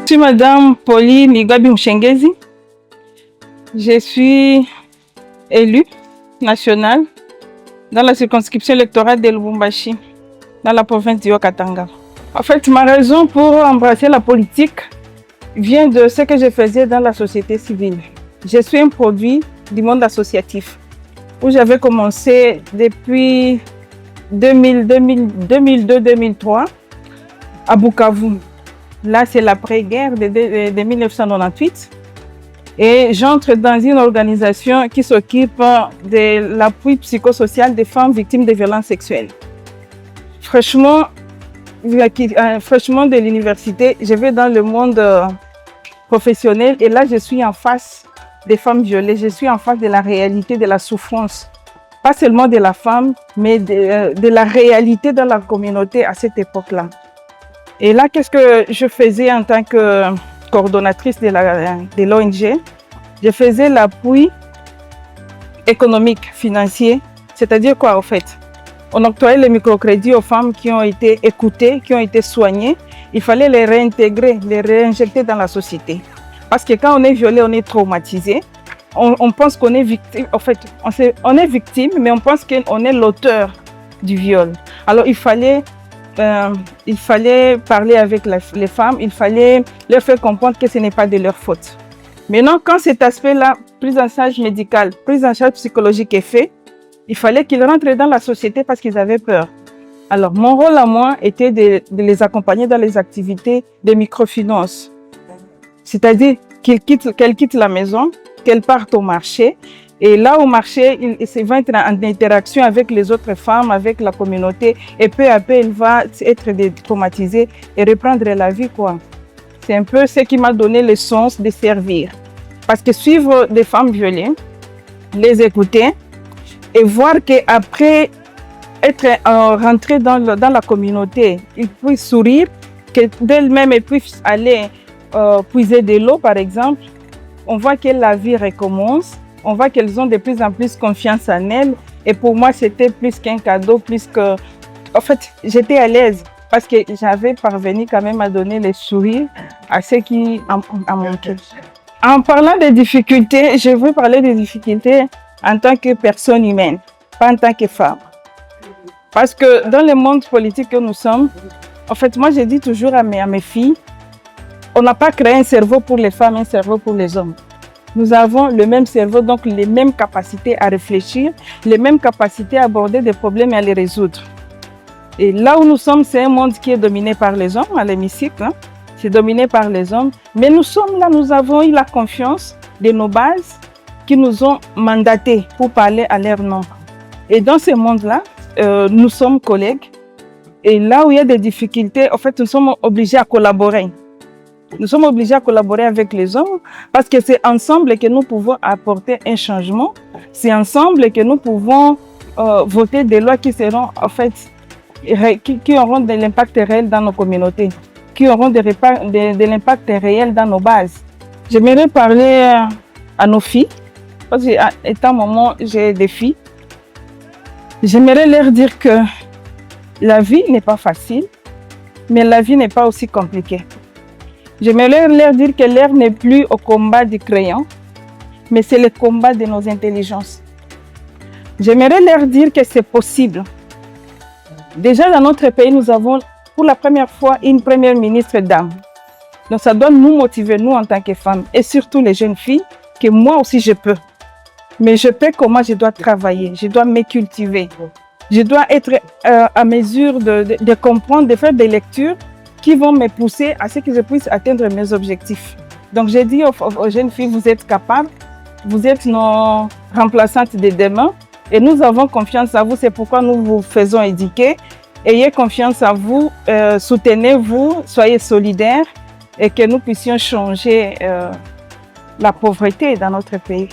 Je suis Madame Pauline Igabi Mshengezi. Je suis élue nationale dans la circonscription électorale de Lubumbashi, dans la province du Haut-Katanga. En fait, ma raison pour embrasser la politique vient de ce que je faisais dans la société civile. Je suis un produit du monde associatif, où j'avais commencé depuis 2002-2003 à Bukavu. Là, c'est l'après-guerre de 1998. Et j'entre dans une organisation qui s'occupe de l'appui psychosocial des femmes victimes de violences sexuelles. Fraîchement de l'université, je vais dans le monde professionnel et là, je suis en face des femmes violées. Je suis en face de la réalité de la souffrance. Pas seulement de la femme, mais de la réalité dans la communauté à cette époque-là. Et là, qu'est-ce que je faisais en tant que coordonnatrice de l'ONG? Je faisais l'appui économique, financier. C'est-à-dire quoi, en fait? On octroyait les microcrédits aux femmes qui ont été écoutées, qui ont été soignées. Il fallait les réintégrer, les réinjecter dans la société. Parce que quand on est violé, on est traumatisé. On pense qu'on est victime. En fait, on est victime, mais on pense qu'on est l'auteur du viol. Alors, il fallait parler avec les femmes, il fallait leur faire comprendre que ce n'est pas de leur faute. Maintenant, quand cet aspect-là, prise en charge médicale, prise en charge psychologique est fait, il fallait qu'ils rentrent dans la société parce qu'ils avaient peur. Alors, mon rôle à moi était de les accompagner dans les activités de microfinance. C'est-à-dire qu'elles quittent la maison, qu'elles partent au marché. Et là, au marché, ils vont être en interaction avec les autres femmes, avec la communauté. Et peu à peu, il va être traumatisé et reprendre la vie, quoi. C'est un peu ce qui m'a donné le sens de servir. Parce que suivre des femmes violées, les écouter et voir qu'après être rentré dans la communauté, ils puissent sourire, qu'elles-mêmes puissent aller puiser de l'eau, par exemple. On voit que la vie recommence. On voit qu'elles ont de plus en plus confiance en elles. Et pour moi, c'était plus qu'un cadeau, plus que... En fait, j'étais à l'aise parce que j'avais parvenu quand même à donner les sourires à ceux qui en manquaient. En parlant des difficultés, je veux parler des difficultés en tant que personne humaine, pas en tant que femme. Parce que dans le monde politique que nous sommes, en fait, moi, je dis toujours à mes filles, on n'a pas créé un cerveau pour les femmes, un cerveau pour les hommes. Nous avons le même cerveau, donc les mêmes capacités à réfléchir, les mêmes capacités à aborder des problèmes et à les résoudre. Et là où nous sommes, c'est un monde qui est dominé par les hommes, à l'hémicycle, hein. C'est dominé par les hommes. Mais nous sommes là, nous avons eu la confiance de nos bases qui nous ont mandatés pour parler à leur nom. Et dans ce monde-là, nous sommes collègues. Et là où il y a des difficultés, en fait, nous sommes obligés à collaborer. Nous sommes obligés à collaborer avec les hommes parce que c'est ensemble que nous pouvons apporter un changement. C'est ensemble que nous pouvons voter des lois qui seront, en fait, qui auront de l'impact réel dans nos communautés, qui auront de l'impact réel dans nos bases. J'aimerais parler à nos filles, parce qu'étant maman, j'ai des filles. J'aimerais leur dire que la vie n'est pas facile, mais la vie n'est pas aussi compliquée. J'aimerais leur dire que l'heure n'est plus au combat du crayon, mais c'est le combat de nos intelligences. J'aimerais leur dire que c'est possible. Déjà dans notre pays, nous avons pour la première fois une première ministre dame. Donc ça doit nous motiver, nous en tant que femmes, et surtout les jeunes filles, que moi aussi je peux. Mais je peux comment je dois travailler, je dois me cultiver. Je dois être à mesure de comprendre, de faire des lectures qui vont me pousser à ce que je puisse atteindre mes objectifs. Donc j'ai dit aux jeunes filles, vous êtes capables, vous êtes nos remplaçantes de demain et nous avons confiance en vous, c'est pourquoi nous vous faisons éduquer. Ayez confiance en vous, soutenez-vous, soyez solidaires et que nous puissions changer la pauvreté dans notre pays.